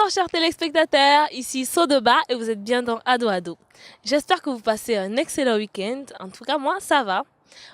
Bonsoir chers téléspectateurs, ici Sodoba et vous êtes bien dans Ado Ado. J'espère que vous passez un excellent week-end, en tout cas moi ça va.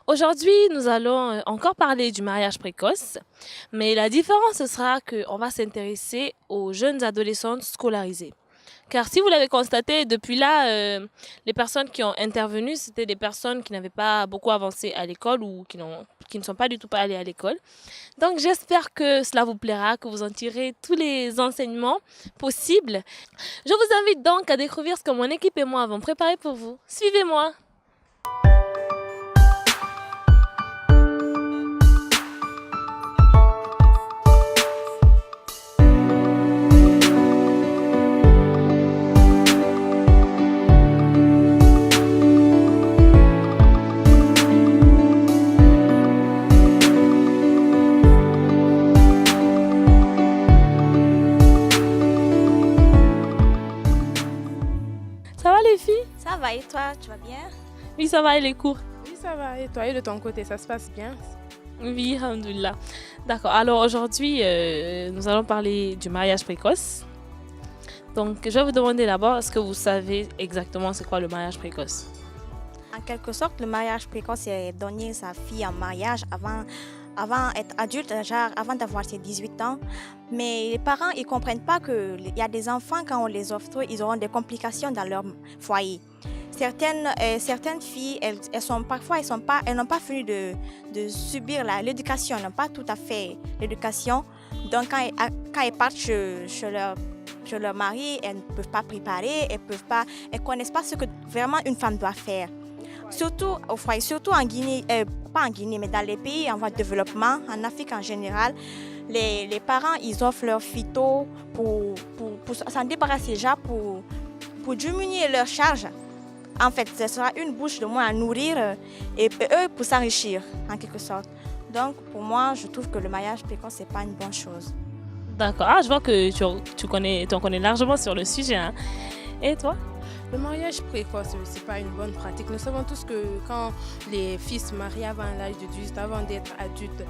Aujourd'hui nous allons encore parler du mariage précoce, mais la différence ce sera qu'on va s'intéresser aux jeunes adolescentes scolarisées. Car si vous l'avez constaté, depuis là, les personnes qui ont intervenu, c'était des personnes qui n'avaient pas beaucoup avancé à l'école ou qui ne sont pas du tout pas allées à l'école. Donc j'espère que cela vous plaira, que vous en tirez tous les enseignements possibles. Je vous invite donc à découvrir ce que mon équipe et moi avons préparé pour vous. Suivez-moi. Ça va les filles? Ça va et toi, tu vas bien? Oui, ça va et les cours? Oui, ça va. Et toi, et de ton côté, ça se passe bien? Oui, alhamdoulilah. D'accord, alors aujourd'hui, nous allons parler du mariage précoce. Donc, je vais vous demander d'abord, est-ce que vous savez exactement c'est quoi le mariage précoce? En quelque sorte, le mariage précoce, c'est donner sa fille en mariage avant d'être adulte, genre avant d'avoir ses 18 ans. Mais les parents, ils ne comprennent pas qu'il y a des enfants, quand on les offre, ils auront des complications dans leur foyer. Certaines filles, elles n'ont pas fini de subir l'éducation, elles n'ont pas tout à fait l'éducation. Donc, quand elles partent chez leur mari, elles ne peuvent pas préparer, elles ne connaissent pas ce que vraiment une femme doit faire. Surtout au foyer, surtout en Guinée, pas en Guinée, mais dans les pays en voie de développement, en Afrique en général, les parents, ils offrent leur phyto pour s'en débarrasser déjà, pour diminuer leur charge. En fait, ce sera une bouche de moins à nourrir et eux pour s'enrichir, en quelque sorte. Donc, pour moi, je trouve que le mariage précoce, ce n'est pas une bonne chose. D'accord, je vois que tu en connais largement sur le sujet, hein. Et toi? Le mariage précoce, ce n'est pas une bonne pratique. Nous savons tous que quand les filles se marient avant l'âge de 18, avant d'être adultes,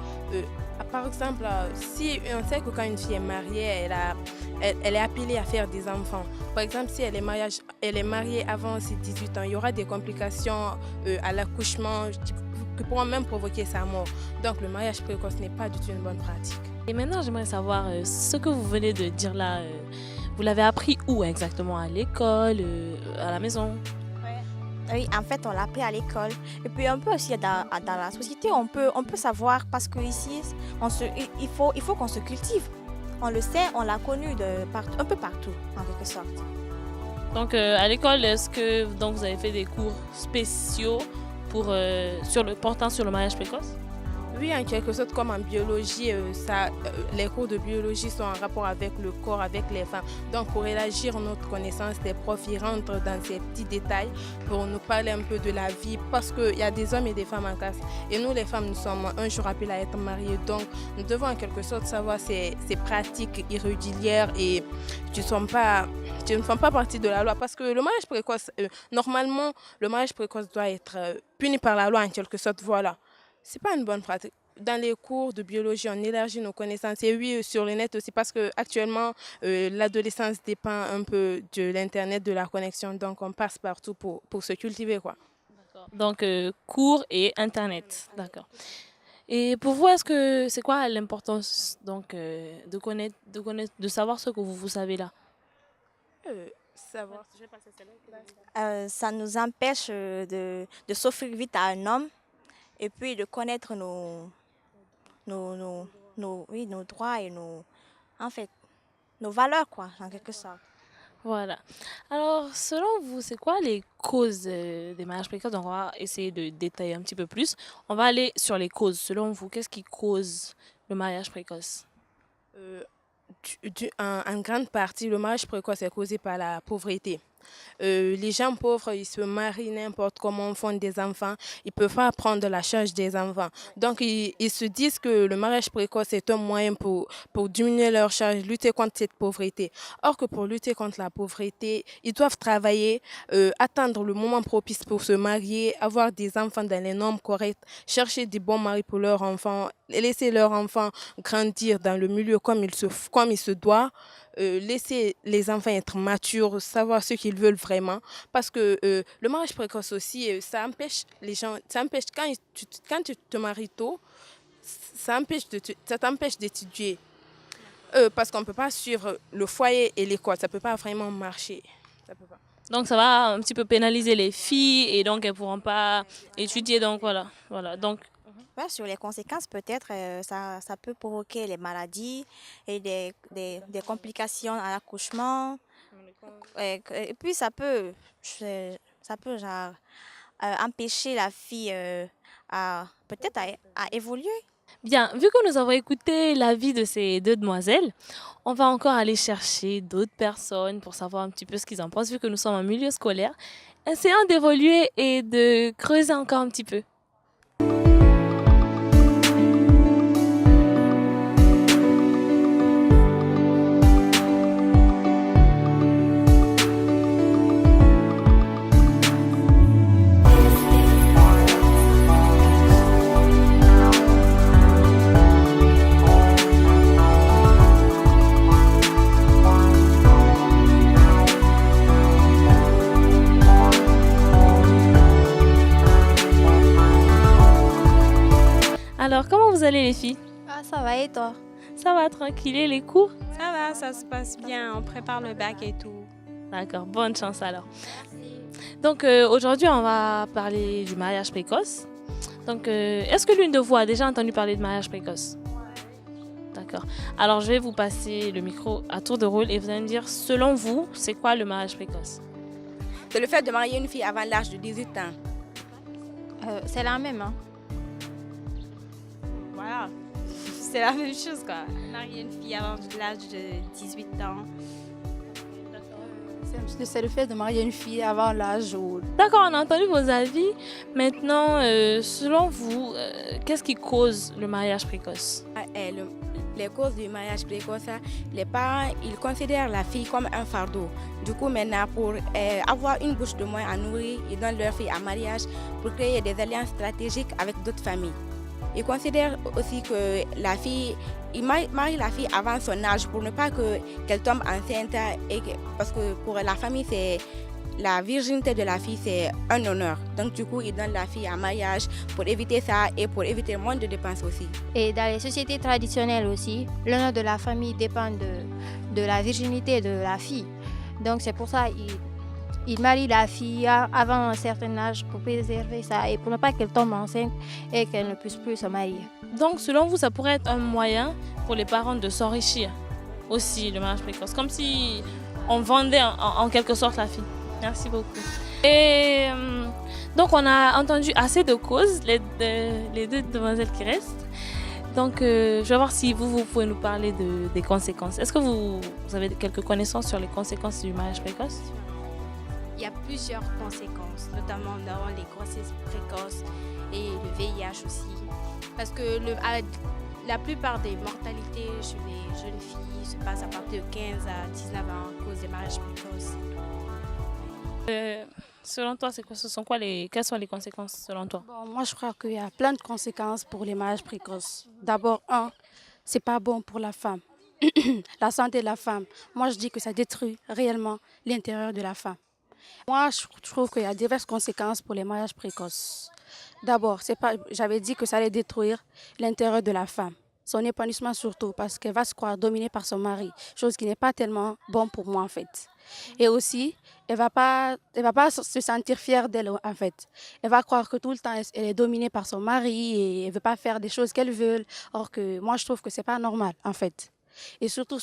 par exemple, si on sait que quand une fille est mariée, elle est appelée à faire des enfants. Par exemple, si elle est mariée avant ses 18 ans, il y aura des complications à l'accouchement qui pourront même provoquer sa mort. Donc le mariage précoce n'est pas du tout une bonne pratique. Et maintenant, j'aimerais savoir ce que vous venez de dire là. Vous l'avez appris où exactement? À l'école, à la maison? Oui, en fait, on l'a appris à l'école. Et puis un peu aussi dans la société, on peut savoir parce qu'ici, il faut qu'on se cultive. On le sait, on l'a connu un peu partout, en quelque sorte. Donc à l'école, est-ce que donc, vous avez fait des cours spéciaux portant sur le mariage précoce? Oui, en quelque sorte, comme en biologie, les cours de biologie sont en rapport avec le corps, avec les femmes. Donc, pour élargir notre connaissance, les profs y rentrent dans ces petits détails pour nous parler un peu de la vie, parce qu'il y a des hommes et des femmes en classe. Et nous, les femmes, nous sommes un jour appelées à être mariées. Donc, nous devons en quelque sorte savoir ces pratiques irrégulières et qui ne font pas partie de la loi. Parce que le mariage précoce, normalement, le mariage précoce doit être puni par la loi en quelque sorte. Voilà. C'est pas une bonne pratique. Dans les cours de biologie, on élargit nos connaissances. Et oui, sur le net aussi, parce qu'actuellement, l'adolescence dépend un peu de l'Internet, de la connexion. Donc, on passe partout pour se cultiver, quoi. Donc, cours et Internet. D'accord. Et pour vous, c'est quoi l'importance donc, de savoir ce que vous savez là? Savoir. Ça nous empêche de s'offrir vite à un homme et puis de connaître nos droits et nos valeurs, quoi, en quelque sorte. Voilà. Alors, selon vous, c'est quoi les causes des mariages précoces? Donc, on va essayer de détailler un petit peu plus. On va aller sur les causes. Selon vous, qu'est-ce qui cause le mariage précoce? En grande partie, le mariage précoce est causé par la pauvreté. Les gens pauvres, ils se marient n'importe comment, font des enfants, ils ne peuvent pas prendre la charge des enfants. Donc, ils se disent que le mariage précoce est un moyen pour diminuer leur charge, lutter contre cette pauvreté. Or que pour lutter contre la pauvreté, ils doivent travailler, attendre le moment propice pour se marier, avoir des enfants dans les normes correctes, chercher des bons maris pour leurs enfants, laisser leurs enfants grandir dans le milieu comme il se doit. laisser les enfants être matures, savoir ce qu'ils veulent vraiment. Parce que le mariage précoce aussi, ça empêche les gens, ça empêche quand tu te maries tôt, ça t'empêche d'étudier. Parce qu'on ne peut pas suivre le foyer et l'école, ça ne peut pas vraiment marcher. Ça peut pas. Donc ça va un petit peu pénaliser les filles et donc elles ne pourront pas étudier. Donc voilà. Donc Ouais, sur les conséquences, peut-être, ça peut provoquer les maladies et des complications à l'accouchement. Et puis, ça peut genre, empêcher la fille peut-être à évoluer. bien, vu que nous avons écouté l'avis de ces deux demoiselles, on va encore aller chercher d'autres personnes pour savoir un petit peu ce qu'ils en pensent, vu que nous sommes en milieu scolaire. Essayons d'évoluer et de creuser encore un petit peu. Alors, comment vous allez les filles? Ah, ça va et toi? Ça va, tranquille, et les cours? Ça va, ça se passe bien. On prépare le bac et tout. D'accord, bonne chance alors. Donc aujourd'hui, on va parler du mariage précoce. Donc, est-ce que l'une de vous a déjà entendu parler de mariage précoce? D'accord. Alors, je vais vous passer le micro à tour de rôle et vous allez me dire, selon vous, c'est quoi le mariage précoce? C'est le fait de marier une fille avant l'âge de 18 ans. C'est la même, hein? Voilà. C'est la même chose, quoi. Marier une fille avant l'âge de 18 ans. C'est le fait de marier une fille avant l'âge où... D'accord, on a entendu vos avis. Maintenant, selon vous, qu'est-ce qui cause le mariage précoce? Les causes du mariage précoce, les parents ils considèrent la fille comme un fardeau. Du coup, maintenant, pour avoir une bouche de moins à nourrir, ils donnent leur fille en mariage pour créer des alliances stratégiques avec d'autres familles. Ils considèrent aussi que la fille, ils marient la fille avant son âge pour ne pas qu'elle tombe enceinte. Parce que pour la famille, la virginité de la fille, c'est un honneur. Donc du coup, ils donnent la fille en mariage pour éviter ça et pour éviter moins de dépenses aussi. Et dans les sociétés traditionnelles aussi, l'honneur de la famille dépend de la virginité de la fille. Donc c'est pour ça qu'ils marient la fille avant un certain âge pour préserver ça et pour ne pas qu'elle tombe enceinte et qu'elle ne puisse plus se marier. Donc, selon vous, ça pourrait être un moyen pour les parents de s'enrichir aussi, le mariage précoce, comme si on vendait en quelque sorte la fille. Merci beaucoup. Et donc, on a entendu assez de causes, les deux demoiselles qui restent. Donc, je vais voir si vous pouvez nous parler des conséquences. Est-ce que vous avez quelques connaissances sur les conséquences du mariage précoce? Il y a plusieurs conséquences, notamment dans les grossesses précoces et le VIH aussi. Parce que la plupart des mortalités chez les jeunes filles se passent à partir de 15 à 19 ans à cause des mariages précoces. Selon toi, quelles sont les conséquences selon toi? Bon, moi, je crois qu'il y a plein de conséquences pour les mariages précoces. D'abord, c'est pas bon pour la femme. La santé de la femme. Moi, je dis que ça détruit réellement l'intérieur de la femme. Moi, je trouve qu'il y a diverses conséquences pour les mariages précoces. D'abord, j'avais dit que ça allait détruire l'intérieur de la femme, son épanouissement surtout, parce qu'elle va se croire dominée par son mari, chose qui n'est pas tellement bon pour moi en fait. Et aussi, elle va pas se sentir fière d'elle en fait. Elle va croire que tout le temps elle est dominée par son mari et elle veut pas faire des choses qu'elle veut, or que moi je trouve que c'est pas normal en fait. Et surtout,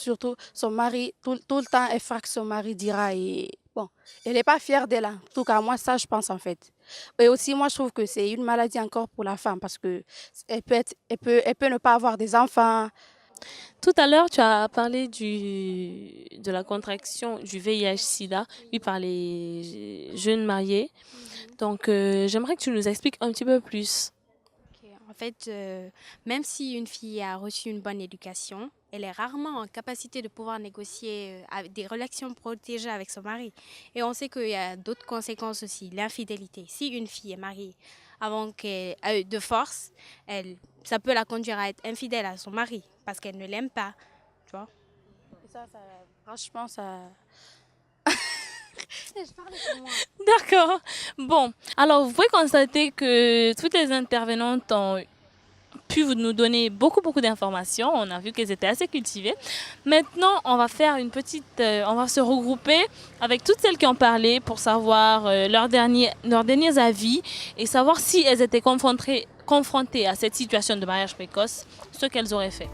son mari, tout le temps, elle fera que son mari dira. Et bon, elle n'est pas fière d'elle. En tout cas, moi, ça, je pense en fait. Et aussi, moi, je trouve que c'est une maladie encore pour la femme parce qu'elle peut ne pas avoir des enfants. Tout à l'heure, tu as parlé de la contraction du VIH-Sida, oui, par les jeunes mariés. Donc, j'aimerais que tu nous expliques un petit peu plus. En fait, même si une fille a reçu une bonne éducation, elle est rarement en capacité de pouvoir négocier des relations protégées avec son mari. Et on sait qu'il y a d'autres conséquences aussi, l'infidélité. Si une fille est mariée de force, ça peut la conduire à être infidèle à son mari parce qu'elle ne l'aime pas. Tu vois? Franchement, ça... Je parle pour moi. D'accord. Bon, alors vous pouvez constater que toutes les intervenantes ont pu nous donner beaucoup d'informations. On a vu qu'elles étaient assez cultivées. Maintenant, on va faire une petite... on va se regrouper avec toutes celles qui ont parlé pour savoir leurs derniers avis et savoir si elles étaient confrontées à cette situation de mariage précoce, ce qu'elles auraient fait.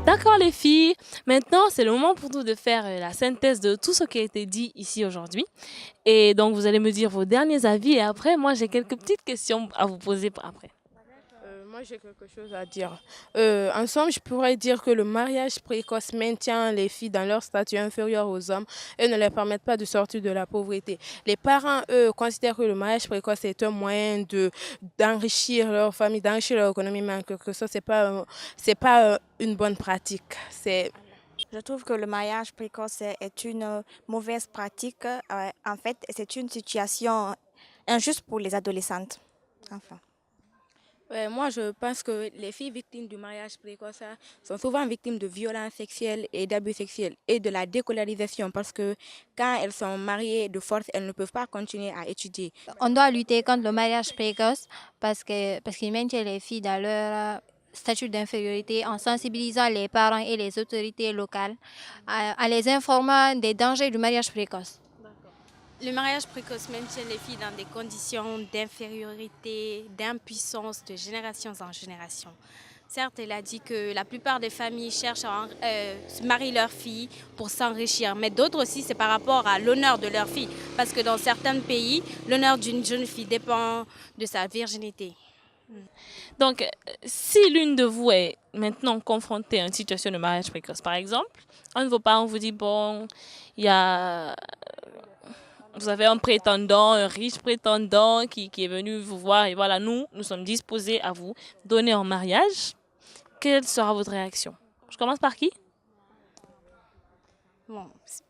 D'accord les filles, maintenant c'est le moment pour nous de faire la synthèse de tout ce qui a été dit ici aujourd'hui. Et donc vous allez me dire vos derniers avis et après moi j'ai quelques petites questions à vous poser après. Moi, j'ai quelque chose à dire. En somme, je pourrais dire que le mariage précoce maintient les filles dans leur statut inférieur aux hommes et ne leur permettent pas de sortir de la pauvreté. Les parents, eux, considèrent que le mariage précoce est un moyen d'enrichir leur famille, d'enrichir leur économie, mais en quelque sorte, c'est pas une bonne pratique. Je trouve que le mariage précoce est une mauvaise pratique. En fait, c'est une situation injuste pour les adolescentes. Enfin. Moi, je pense que les filles victimes du mariage précoce sont souvent victimes de violences sexuelles et d'abus sexuels et de la décolarisation parce que quand elles sont mariées de force, elles ne peuvent pas continuer à étudier. On doit lutter contre le mariage précoce parce qu'il maintient les filles dans leur statut d'infériorité en sensibilisant les parents et les autorités locales en les informant des dangers du mariage précoce. Le mariage précoce maintient les filles dans des conditions d'infériorité, d'impuissance de génération en génération. Certes, elle a dit que la plupart des familles cherchent à marier leurs filles pour s'enrichir, mais d'autres aussi, c'est par rapport à l'honneur de leur fille. Parce que dans certains pays, l'honneur d'une jeune fille dépend de sa virginité. Donc, si l'une de vous est maintenant confrontée à une situation de mariage précoce, par exemple, un de vos parents vous dit, bon, vous avez un prétendant, un riche prétendant qui est venu vous voir et voilà, nous sommes disposés à vous donner en mariage. Quelle sera votre réaction? Je commence par qui? Bon,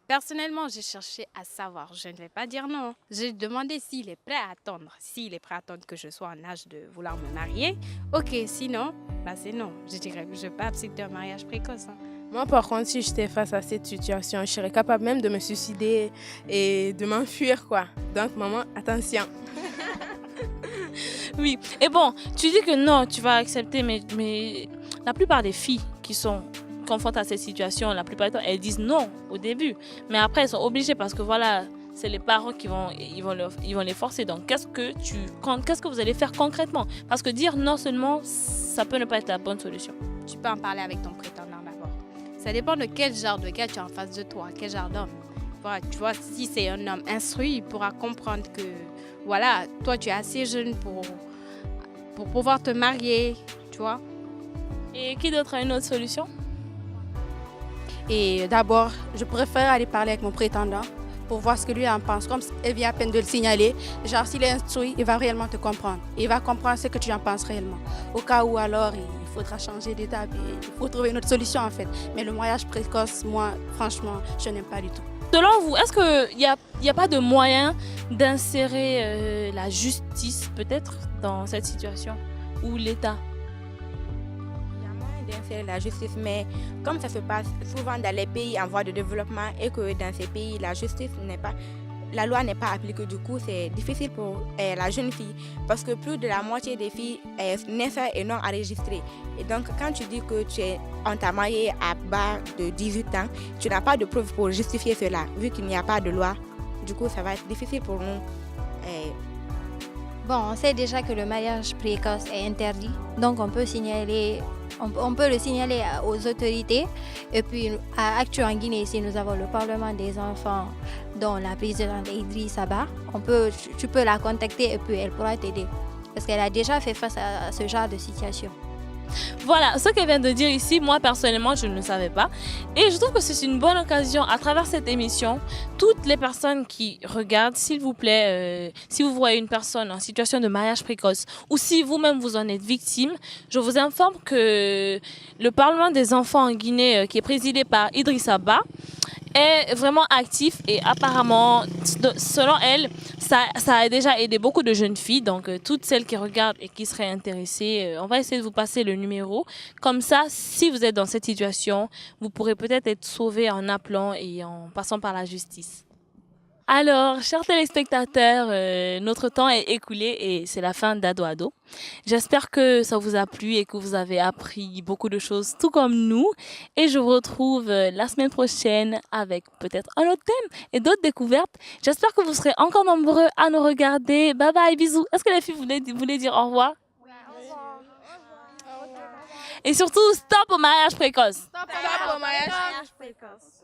personnellement, j'ai cherché à savoir. Je ne vais pas dire non. J'ai demandé s'il est prêt à attendre. S'il est prêt à attendre que je sois en âge de vouloir me marier, ok. Sinon, c'est non. Je dirais que je ne vais pas accepter un mariage précoce. Moi, par contre, si j'étais face à cette situation, je serais capable même de me suicider et de m'enfuir, quoi. Donc, maman, attention. Oui. Et bon, tu dis que non, tu vas accepter, mais la plupart des filles qui sont confrontées à cette situation, la plupart du temps, elles disent non au début. Mais après, elles sont obligées parce que voilà, c'est les parents qui vont les forcer. Donc, qu'est-ce que vous allez faire concrètement? Parce que dire non seulement, ça peut ne pas être la bonne solution. Tu peux en parler avec ton prétendant d'abord. Ça dépend de quel genre de gars tu as en face de toi, quel genre d'homme. Voilà, tu vois, si c'est un homme instruit, il pourra comprendre que, voilà, toi, tu es assez jeune pour pouvoir te marier, tu vois. Et qui d'autre a une autre solution? Et d'abord, je préfère aller parler avec mon prétendant pour voir ce que lui en pense. Comme elle vient à peine de le signaler, genre s'il est instruit, il va réellement te comprendre. Il va comprendre ce que tu en penses réellement. Au cas où alors, il faudra changer d'étape et il faut trouver une autre solution en fait. Mais le mariage précoce, moi, franchement, je n'aime pas du tout. Selon vous, est-ce qu'il n'y a pas de moyen d'insérer la justice peut-être dans cette situation ou l'État? D'insérer la justice, mais comme ça se passe souvent dans les pays en voie de développement et que dans ces pays, la loi n'est pas appliquée, du coup, c'est difficile pour la jeune fille parce que plus de la moitié des filles naissent et non enregistrées. Et donc, quand tu dis que on t'a marié à bas de 18 ans, tu n'as pas de preuve pour justifier cela, vu qu'il n'y a pas de loi. Du coup, ça va être difficile pour nous Bon, on sait déjà que le mariage précoce est interdit, donc on peut le signaler aux autorités. Et puis à Actu en Guinée, ici, nous avons le Parlement des enfants, dont la présidente est Idrissa Ba. Tu peux la contacter et puis elle pourra t'aider, parce qu'elle a déjà fait face à ce genre de situation. Voilà, ce qu'elle vient de dire ici, moi personnellement, je ne le savais pas. Et je trouve que c'est une bonne occasion, à travers cette émission, toutes les personnes qui regardent, s'il vous plaît, si vous voyez une personne en situation de mariage précoce ou si vous-même vous en êtes victime, je vous informe que le Parlement des enfants en Guinée, qui est présidé par Idrissa Ba, est vraiment actif et apparemment, selon elle, ça a déjà aidé beaucoup de jeunes filles. Donc, toutes celles qui regardent et qui seraient intéressées, on va essayer de vous passer le numéro. Comme ça, si vous êtes dans cette situation, vous pourrez peut-être être sauvés en appelant et en passant par la justice. Alors, chers téléspectateurs, notre temps est écoulé et c'est la fin d'Ado Ado. J'espère que ça vous a plu et que vous avez appris beaucoup de choses, tout comme nous. Et je vous retrouve la semaine prochaine avec peut-être un autre thème et d'autres découvertes. J'espère que vous serez encore nombreux à nous regarder. Bye bye, bisous. Est-ce que les filles voulaient dire au revoir? Et surtout, stop au mariage précoce. Stop au mariage précoce.